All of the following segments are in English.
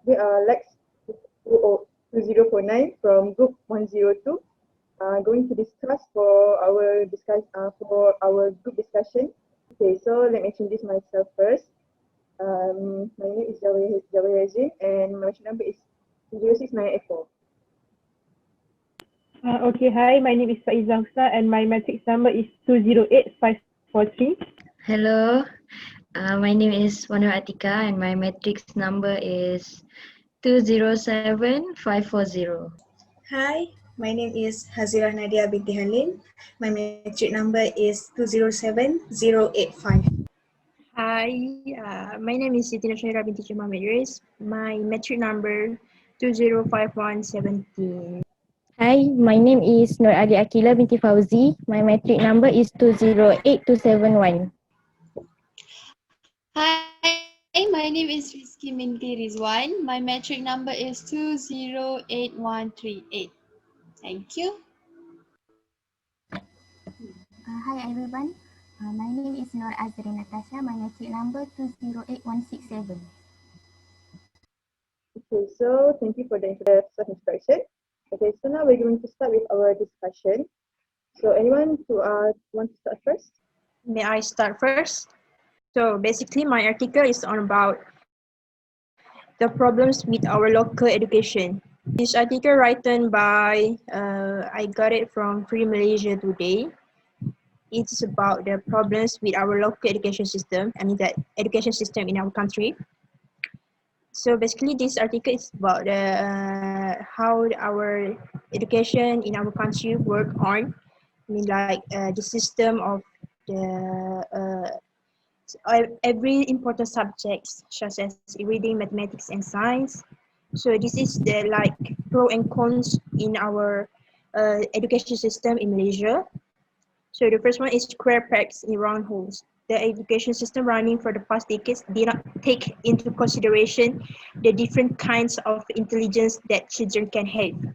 We are LAX 2049 from Group 102. Going to discuss for our group discussion. Okay, so let me introduce myself first. My name is JAWAHIR and my number is 06984. Okay, hi, my name is FAIZAH and my matrix number is 208543. Hello, my name is ATIKAH and my matrix number is 207540. Hi, my name is HAZIRAH NADIA BINTI HALIM. My matric number is 207085. Hi, my name is SITI binti IDRIS. My matric number 205117. Hi, my name is NUR'ALIAH AQILAH binti FAWZI. My matric number is 208271. Hi, my name is RIZZQIN binti RIZZUAN. My matric number is 208138. Thank you. Hi everyone, my name is AZRINNATASHA. My matric number 208167. Okay, so thank you for the introduction. Okay, so now we're going to start with our discussion. So anyone who want to start first? May I start first? So basically my article is on about the problems with our local education. This article written by, I got it from Free Malaysia Today. It's about the problems with our local education system, the education system in our country. So basically this article is about how our education in our country work on, the system of every important subjects such as reading, mathematics and science. So this is the pro and cons in our education system in Malaysia. So the first one is square pegs in round holes. The education system running for the past decades did not take into consideration the different kinds of intelligence that children can have.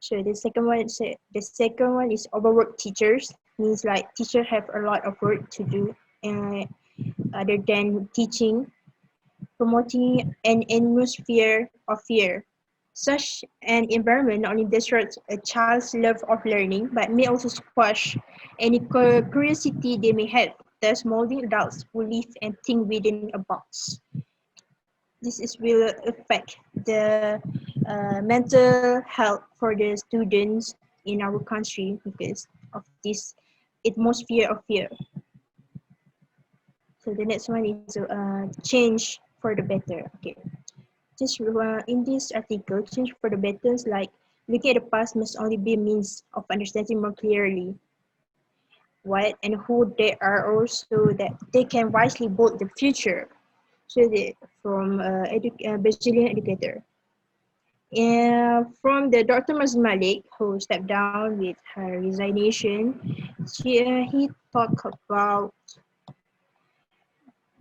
So the second one is overworked teachers. Means teachers have a lot of work to do other than teaching, promoting an atmosphere of fear. Such an environment not only disrupts a child's love of learning, but may also squash any curiosity they may have, thus molding adults who live and think within a box. This will affect the mental health for the students in our country because of this atmosphere of fear. So the next one is change for the better. Okay. Just in this article, change for the better is looking at the past must only be a means of understanding more clearly what and who they are, also that they can wisely build the future. So from Brazilian educator. And from the Dr. Malik, who stepped down with her resignation, he talked about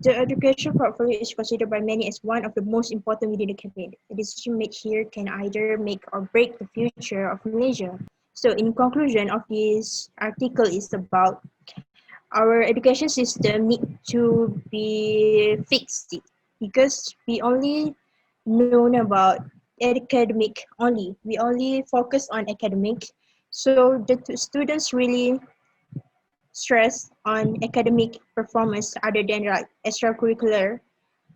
the education portfolio is considered by many as one of the most important within the cabinet. The decision made here can either make or break the future of Malaysia. So in conclusion of this article is about our education system need to be fixed because we only know about academic only. We only focus on academic. So the students really stress on academic performance other than extracurricular.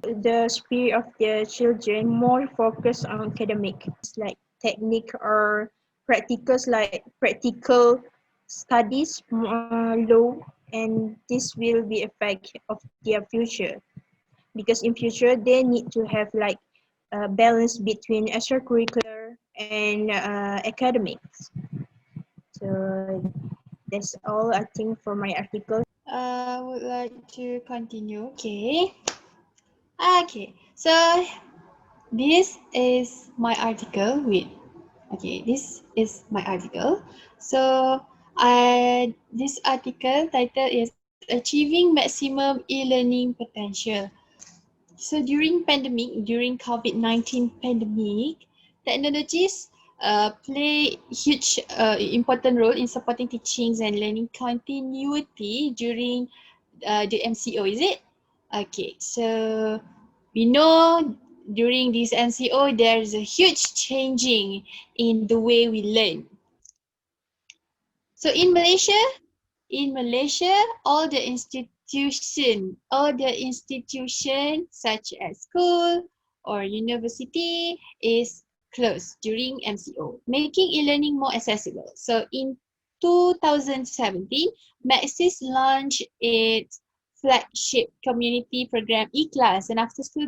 The spirit of the children more focused on academic, like technique or practicals, like practical studies low, and this will be effect of their future because in future they need to have a balance between extracurricular and academics. So that's all I think for my article. I would like to continue. Okay, so this is my article So this article title is Achieving Maximum E-Learning Potential. So during COVID-19 pandemic, technologies play huge important role in supporting teachings and learning continuity during the MCO, is it? Okay, so we know during this MCO, there's a huge changing in the way we learn. So in Malaysia, all the institution such as school or university is closed during MCO, making e-learning more accessible. So in 2017, Maxis launched its flagship community program eClass, an after-school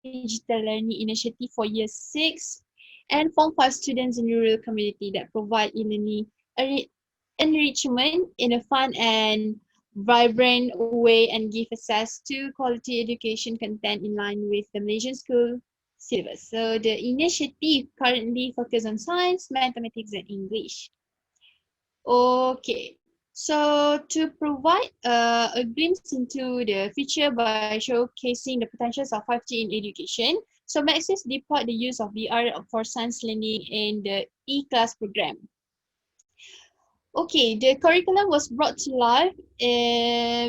digital learning initiative for year 6 and Form 5 students in rural community that provide e-learning enrichment in a fun and vibrant way and give access to quality education content in line with the Malaysian school syllabus. So the initiative currently focuses on science, mathematics and English. Okay, so to provide a glimpse into the future by showcasing the potentials of 5G in education, so Maxis deployed the use of VR for science learning in the e-class program. Okay, the curriculum was brought to life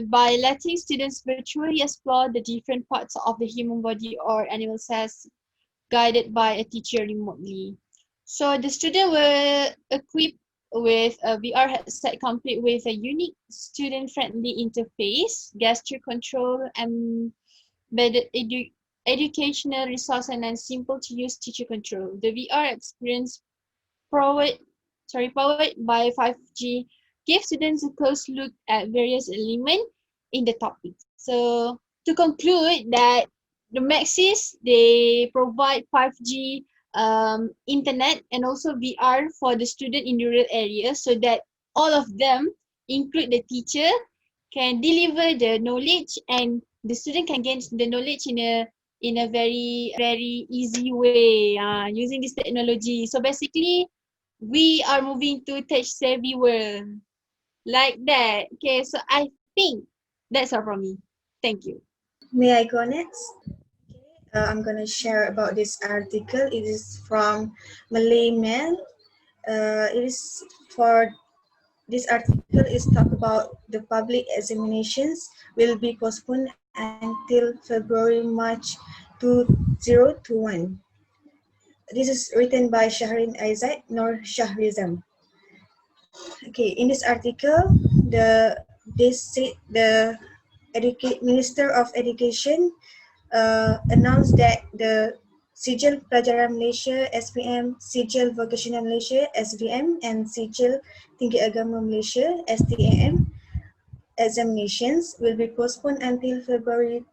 by letting students virtually explore the different parts of the human body or animal cells guided by a teacher remotely. So the students were equipped with a VR headset complete with a unique student-friendly interface, gesture control, embedded educational resource, and then simple-to-use teacher control. The VR experience powered by 5G gives students a close look at various elements in the topic. So to conclude that the Maxis, they provide 5G internet and also VR for the student in rural areas so that all of them, include the teacher, can deliver the knowledge and the student can gain the knowledge in a very easy way using this technology. So basically, we are moving to tech savvy world like that. Okay, so I think that's all from me. Thank you. May I go next? I'm going to share about this article. It is from Malay Mail. It is for this article is talk about the public examinations will be postponed until February, March 2021. This is written by Shahrin Aizat nor Shahrizam. Okay, in this article, the Minister of Education announced that the Sijil Pelajaran Malaysia (SPM), Sijil Vocational Malaysia (SVM), and Sijil Tinggi Agama Malaysia (STAM) examinations will be postponed until February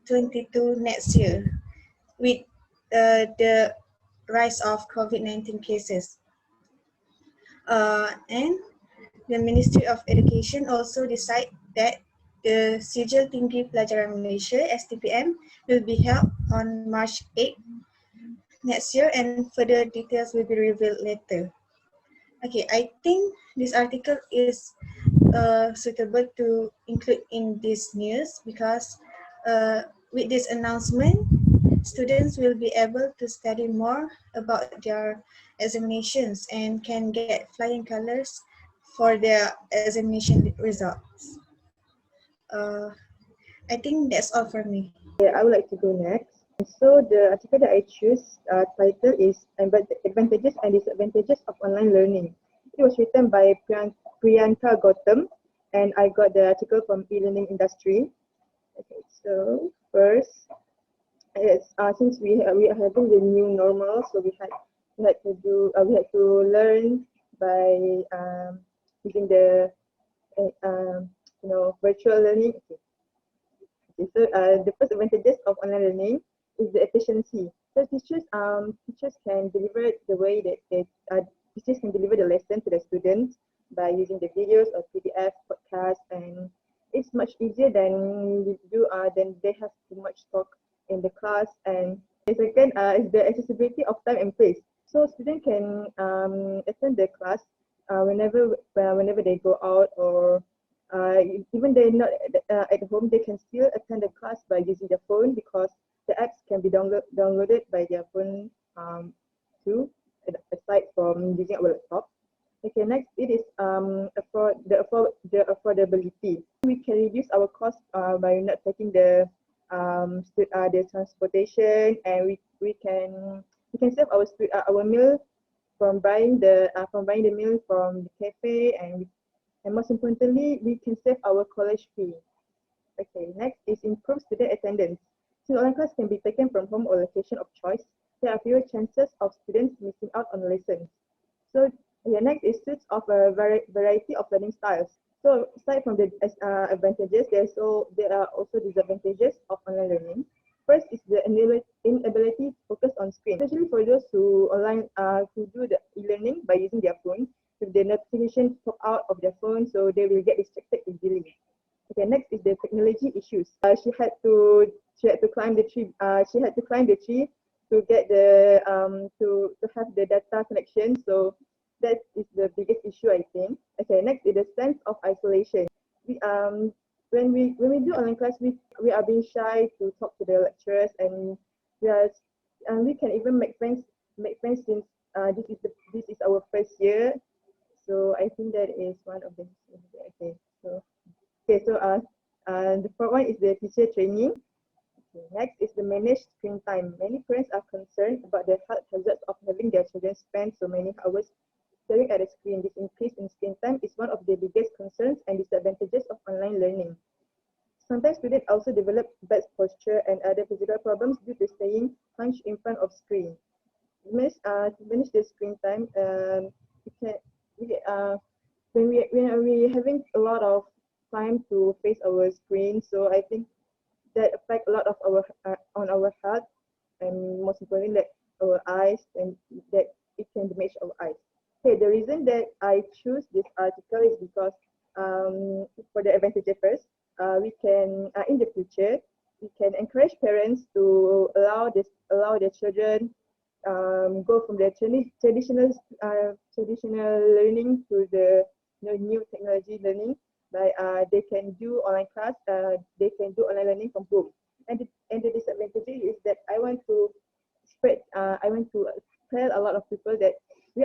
22 next year, with the rise of COVID-19 cases. And the Ministry of Education also decided that the Sijil Tinggi Pelajaran Malaysia (STPM) will be held on March 8 next year, and further details will be revealed later. Okay, I think this article is suitable to include in this news because with this announcement, students will be able to study more about their examinations and can get flying colors for their examination results. I think that's all for me. Yeah, I would like to go next. So the article that I choose title is Advantages and Disadvantages of Online Learning. It was written by Priyanka Gautam, and I got the article from e-learning industry. Okay, so first, yes, since we are having the new normal, so we had to learn by using the virtual learning. Okay, so the first advantages of online learning is the efficiency. So teachers can deliver it the way that teachers can deliver the lesson to the students by using the videos or PDF, podcast, and it's much easier than they have too much talk in the class. And the second is the accessibility of time and place. So students can attend the class whenever they go out, or even they're not at home, they can still attend the class by using their phone because the apps can be downloaded by their phone too, aside from using our laptop. Okay, next it is the affordability. We can reduce our cost by not taking the their transportation, and we can save our meal from buying the meal from the cafe, and most importantly, we can save our college fee. Okay, next is improve student attendance. So online class can be taken from home or location of choice. There are fewer chances of students missing out on lessons. So next is suits of a variety of learning styles. So aside from the advantages, there are also disadvantages of online learning. First is the inability to focus on screen, especially for those who do the e-learning by using their phone. If the notifications pop out of their phone, so they will get distracted easily. Okay, next is the technology issues. She had to climb the tree. She had to climb the tree to get the to have the data connection. So that is the biggest issue, I think. Okay, next is the sense of isolation. When we do online class, we are being shy to talk to the lecturers, and we can even make friends since this is our first year. So I think that is one of the okay. So the fourth one is the teacher training. Okay, next is the managed screen time. Many parents are concerned about the health hazards of having their children spend so many hours staring at a screen. This increase in screen time is one of the biggest concerns and disadvantages of online learning. Sometimes students also develop bad posture and other physical problems due to staying hunched in front of screen. To manage the screen time, when we having a lot of time to face our screen, so I think that affect a lot of our health, and most importantly, like our eyes, and that it can damage our eyes. Okay, the reason that I choose this article is because for the advantages first, we can in the future we can encourage parents to allow their children go from their traditional learning to the new technology learning. By they can do online class, they can do online learning from home. And the disadvantage is that I want to tell a lot of people that the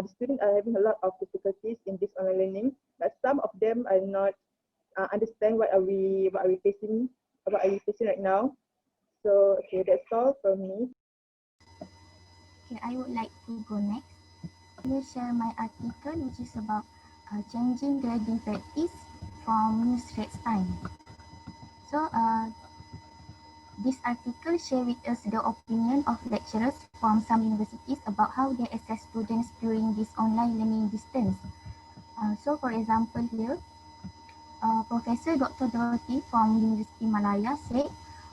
students are having a lot of difficulties in this online learning, but some of them are not understand what are we facing right now. So okay, that's all from me. Okay, I would like to go next. I will share my article, which is about changing grading practice from new Straits time. So this article shares with us the opinion of lecturers from some universities about how they assess students during this online learning distance. So for example here, Professor Dr. Dorothy from University Malaya said,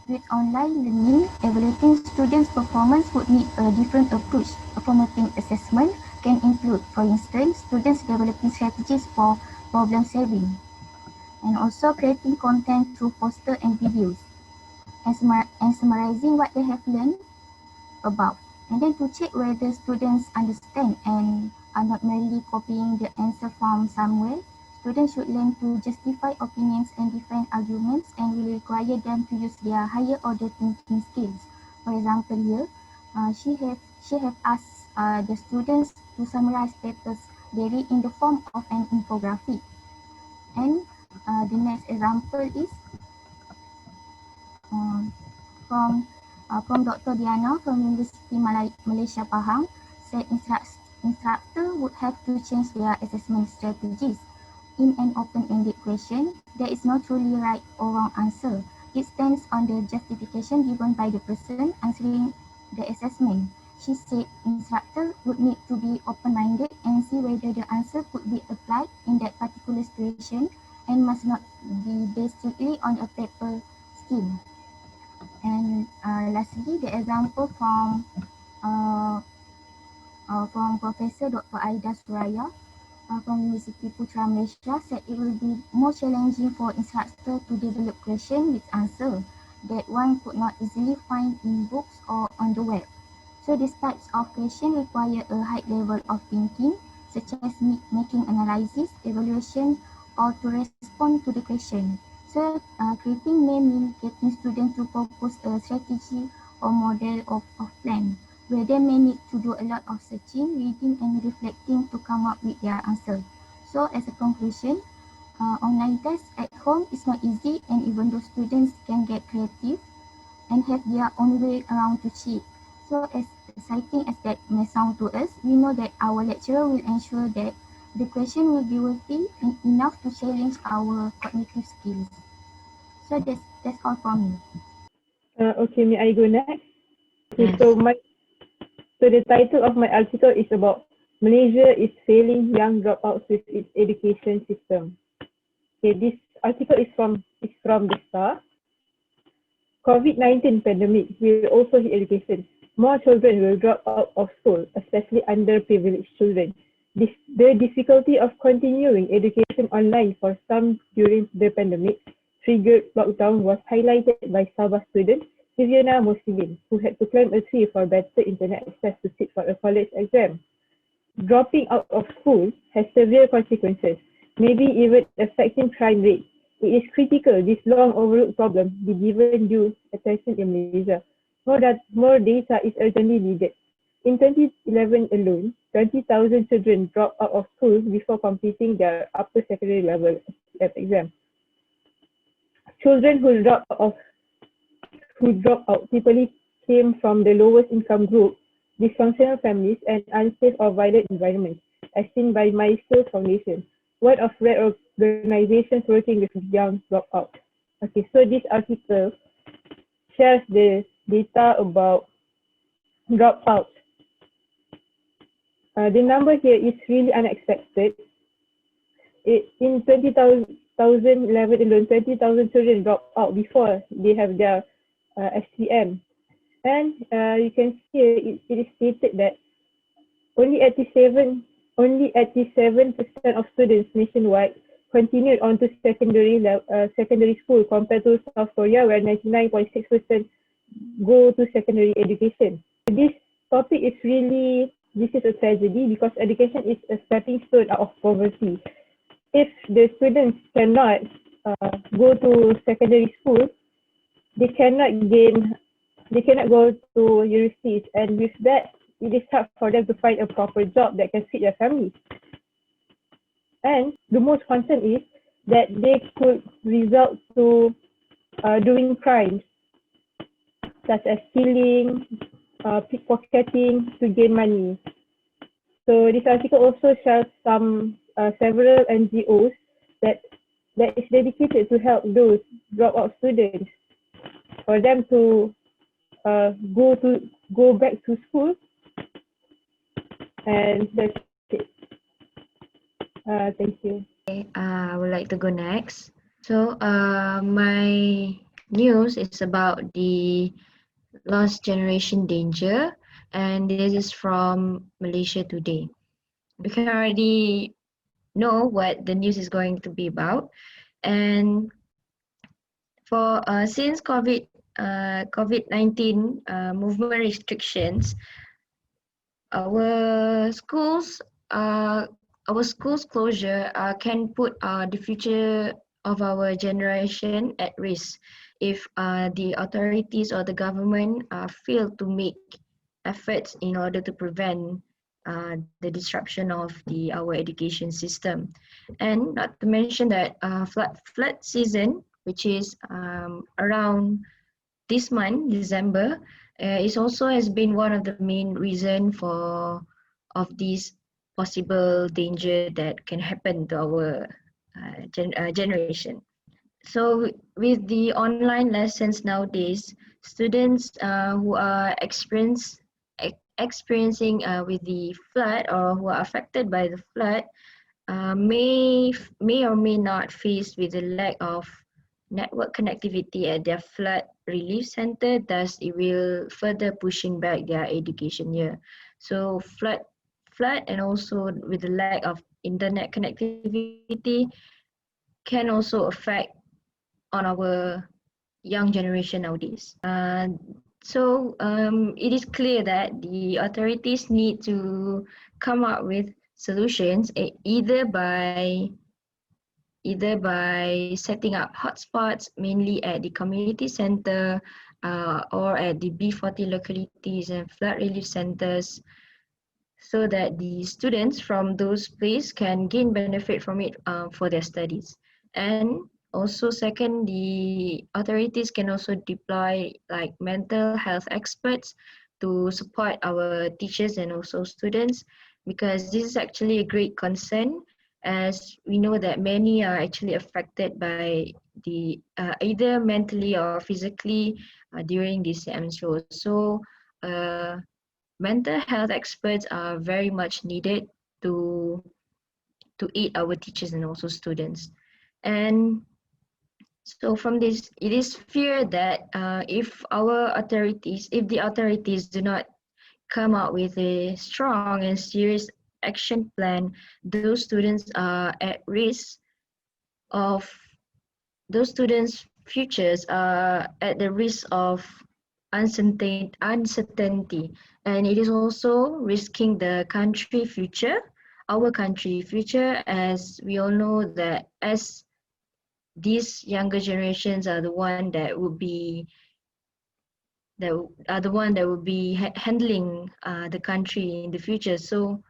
with online learning, evaluating students' performance would need a different approach. Formatting assessment can include, for instance, students developing strategies for problem solving, and also creating content through posters and videos, and summarizing what they have learned about, and then to check whether students understand and are not merely copying the answer from somewhere. Students should learn to justify opinions and defend arguments, and will require them to use their higher order thinking skills. For example here, she have asked the students to summarize papers they read in the form of an infographic. And the next example is from Dr. Diana from University Malaysia Pahang, said instructor would have to change their assessment strategies. In an open-ended question, there is no truly right or wrong answer. It stands on the justification given by the person answering the assessment. She said instructor would need to be open-minded and see whether the answer could be applied in that particular situation and must not be based strictly on a paper scheme. And lastly, the example from Professor Dr. Aida Suraya from University Putra Malaysia said it will be more challenging for instructor to develop question with answer that one could not easily find in books or on the web. So these types of question require a high level of thinking, such as making analysis, evaluation, or to respond to the question. So creating may mean getting students to propose a strategy or model of plan, where they may need to do a lot of searching, reading, and reflecting to come up with their answer. So as a conclusion, Online tests at home is not easy, and even though students can get creative and have their own way around to cheat. So as exciting as that may sound to us, we know that our lecturer will ensure that the question will be worthy and enough to challenge our cognitive skills. So that's all from me. Okay, may I go next? Okay, Yes. so the title of my article is about Malaysia is failing young dropouts with its education system. Okay, this article is from the Star. COVID-19 pandemic will also hit education. More children will drop out of school, especially underprivileged children. The difficulty of continuing education online for some during the pandemic triggered lockdown was highlighted by Sabah student Viviana Muslimin, who had to climb a tree for better internet access to sit for a college exam. Dropping out of school has severe consequences, maybe even affecting crime rate. It is critical this long overlooked problem be given due attention in Malaysia. More data is urgently needed. In 2011 alone, 20,000 children dropped out of school before completing their upper secondary level exam. Children who drop out typically came from the lowest income group, dysfunctional families, and unsafe or violent environments, as seen by Milestone Foundation, one of rare organizations working with young dropouts. Okay, so this article shares the data about dropouts. The number here is really unexpected. In 2011 alone, 20,000 children dropped out before they have their SCM. And you can see it is stated that only 87% of students nationwide continued on to secondary school compared to South Korea, where 99.6% go to secondary education. This topic is this is a tragedy because education is a stepping stone out of poverty. If the students cannot go to secondary school, they cannot go to universities, and with that, it is hard for them to find a proper job that can fit their families. And the most concern is that they could result to doing crimes such as stealing, pickpocketing to gain money. So this article also shares several NGOs that is dedicated to help those dropout students for them to go back to school. And that's it. Thank you. I would like to go next. So my news is about the lost generation danger, and this is from Malaysia Today. We can already know what the news is going to be about, and for since COVID-19 movement restrictions, our schools closure can put the future of our generation at risk if the authorities or the government fail to make efforts in order to prevent the disruption of our education system. And not to mention that flood season, which is around this month, December, is also has been one of the main reason of this possible danger that can happen to our generation. So with the online lessons nowadays, students who are experiencing with the flood or who are affected by the flood may or may not face with the lack of network connectivity at their flood relief center, thus it will further pushing back their education year. So flood and also with the lack of internet connectivity can also affect on our young generation nowadays. So it is clear that the authorities need to come up with solutions either by setting up hotspots mainly at the community center or at the B40 localities and flood relief centers, so that the students from those places can gain benefit from it for their studies. And also second, the authorities can also deploy like mental health experts to support our teachers and also students, because this is actually a great concern, as we know that many are actually affected by the either mentally or physically during this MCO. So mental health experts are very much needed to aid our teachers and also students. And so from this, it is feared that if the authorities do not come out with a strong and serious action plan, those students are at risk of those students' futures are at the risk of uncertainty, and it is also risking the country future, our country future, as we all know that as these younger generations are the one that will be handling the country in the future. So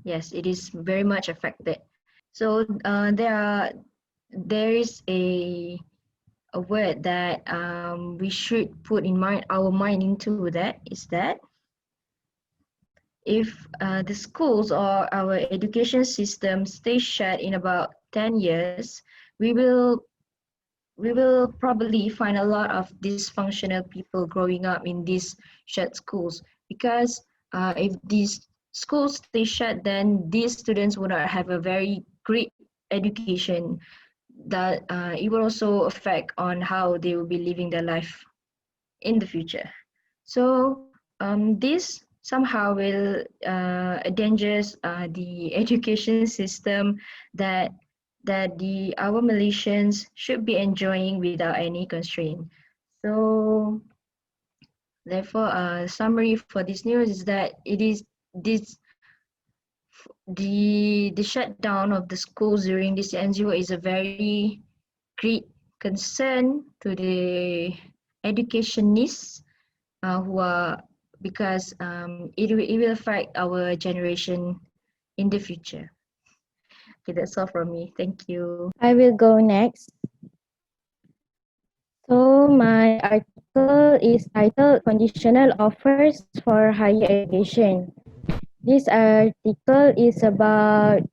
yes, it is very much affected. So there is a word that we should put in mind our mind into, that is that if the schools or our education system stay shut in about 10 years, we will probably find a lot of dysfunctional people growing up in these shut schools, because if these schools stay shut, then these students will not have a very great education, that it will also affect on how they will be living their life in the future. So this somehow will endangers the education system that our Malaysians should be enjoying without any constraint. So therefore, summary for this news is that it is this the shutdown of the schools during this NGO is a very great concern to the educationists who are, because it will affect our generation in the future. Okay, that's all from me. Thank you. I will go next. So my article is titled Conditional Offers for Higher Education. This article is about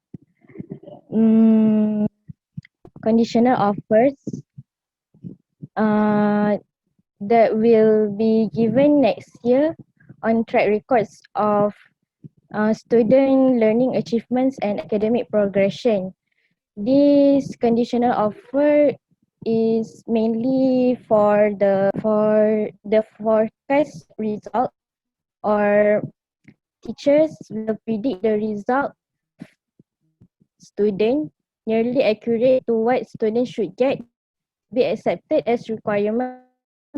conditional offers that will be given next year on track records of student learning achievements and academic progression. This conditional offer is mainly for the forecast result, or teachers will predict the result of student nearly accurate to what students should get to be accepted as requirement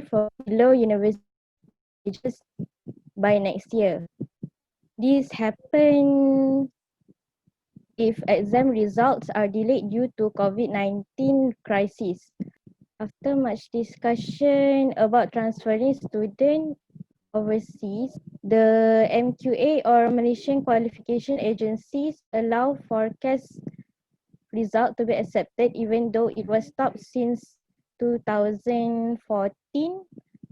for below university colleges by next year. This happens if exam results are delayed due to COVID-19 crisis. After much discussion about transferring students overseas, the MQA or Malaysian Qualification Agencies allow forecast result to be accepted even though it was stopped since 2014,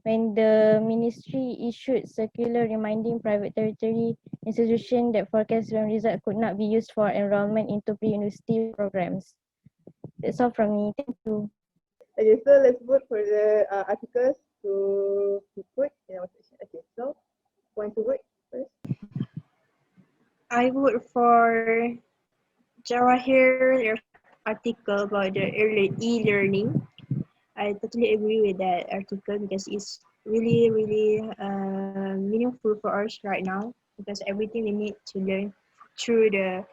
when the ministry issued circular reminding private tertiary institutions that forecast result could not be used for enrollment into pre-university programs. That's all from me. Thank you. Okay, so let's vote for the articles to be put in our section. Okay, so want to vote first? I vote for JAWAHIR article about the e-learning. I totally agree with that article because it's really, really meaningful for us right now, because everything we need to learn through the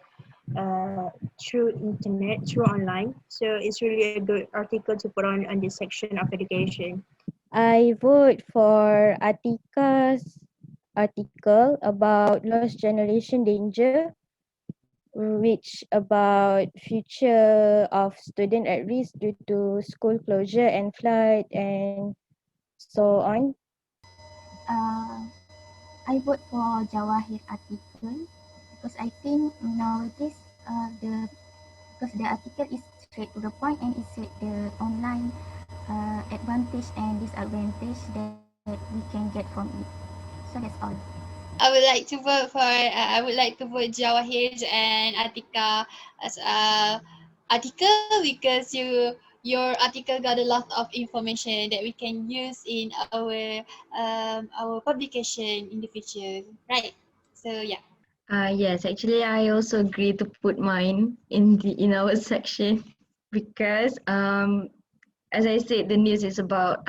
through internet, through online. So it's really a good article to put on this section of education. I vote for ATIKAH's article about lost generation danger, which about future of student at risk due to school closure and flood and so on. I vote for Jawahir article because I think nowadays the because the article is straight to the point and it said the online advantage and disadvantage that we can get from it. So that's all. I would like to vote for. I would like to vote Jawahir and Atika as a article because your article got a lot of information that we can use in our publication in the future, right? So yeah. Yes, actually, I also agree to put mine in our section because as I said, the news is about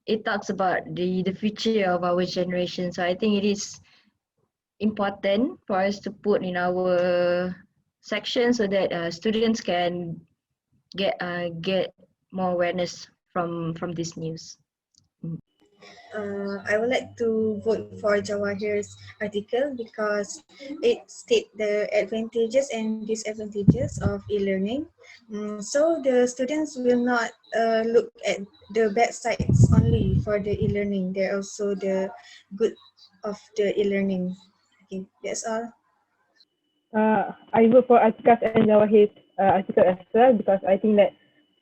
it talks about the future of our generation. So I think it is important for us to put in our section so that students can get more awareness from this news. I would like to vote for Jawahir's article because it states the advantages and disadvantages of e-learning. So the students will not look at the bad sides only for the e-learning. There are also the good of the e-learning. Okay, that's all. I vote for Atikah's and Jawahir's article as well because I think that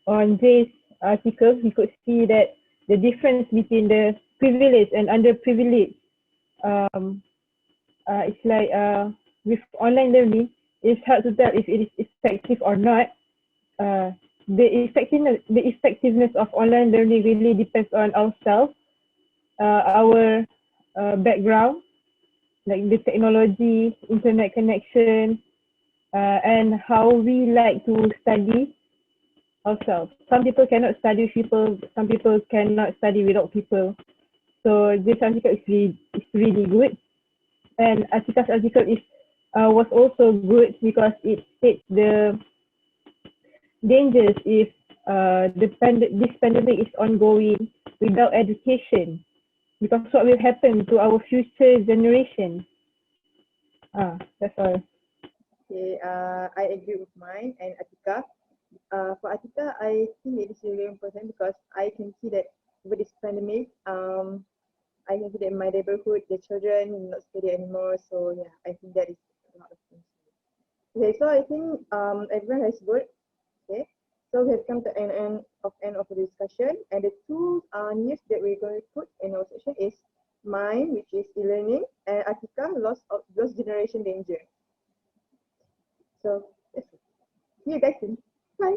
on this article we could see that the difference between the privileged and underprivileged. It's like with online learning, it's hard to tell if it is effective or not. The effectiveness of online learning really depends on ourselves, our background, like the technology, internet connection, and how we like to study ourselves. Some people cannot study with people, some people cannot study without people. So this article is really good. And Atikah's article was also good because it states the dangers if this pandemic is ongoing without education. Because what will happen to our future generation? That's all. Okay, I agree with mine and Atika. For Atika, I think it is really important because I can see that with this pandemic, I can see that in my neighborhood, the children will not study anymore. So yeah, I think that is a lot of things. Okay, so I think everyone has voted. Okay, so we have come to end of the discussion, and the two news that we're going to put in our section is mine, which is e-learning, and Atika, lost generation danger. So that's it. See you guys soon. Bye.